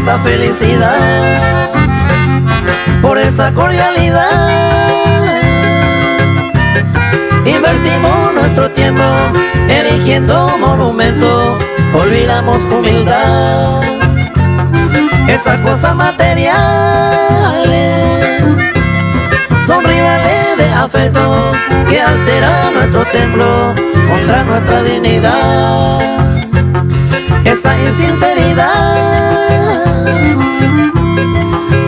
tanta felicidad, por esa cordialidad. Invertimos nuestro tiempo erigiendo monumentos, olvidamos con humildad esas cosas materiales son rivales de afecto que alteran nuestro templo contra nuestra dignidad. Esa insinceridad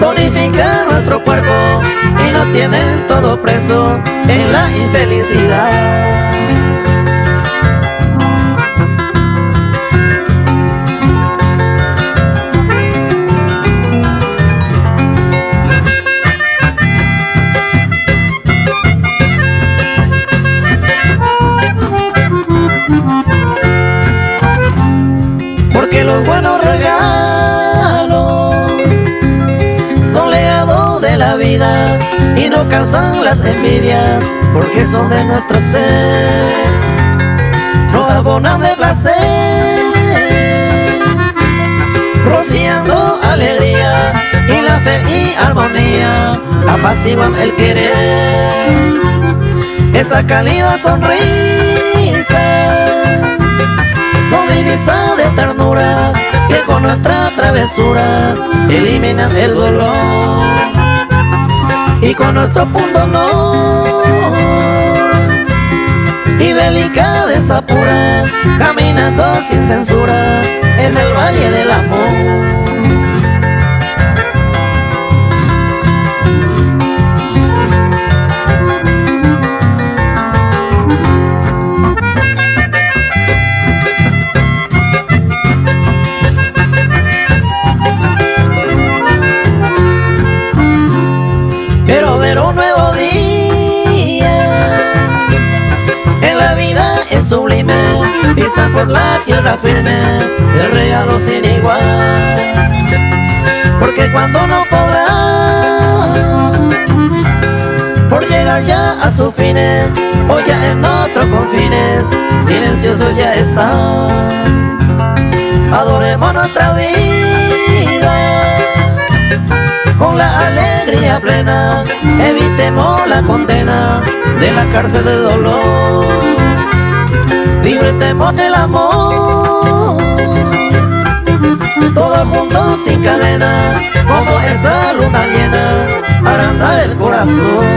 tonifica nuestro cuerpo y nos tienen todo preso en la infelicidad. Porque los buenos regalos son legados de la vida y no causan las envidias, porque son de nuestro ser, nos abonan de placer, rociando alegría y la fe y armonía apaciguan el querer. Esa cálida sonrisa son divisas de ternura que con nuestra travesura eliminan el dolor, y con nuestro punto honor y delicadeza pura, caminando sin censura en el valle del amor. Pero ver un nuevo día en la vida es sublime, pisar por la tierra firme el regalo sin igual, porque cuando no podrá por llegar ya a sus fines, o ya en otros confines, silencioso ya está. Adoremos nuestra vida con la alegría plena, evitemos la condena de la cárcel de dolor, disfrutemos el amor, todos juntos sin cadena, como esa luna llena para andar el corazón.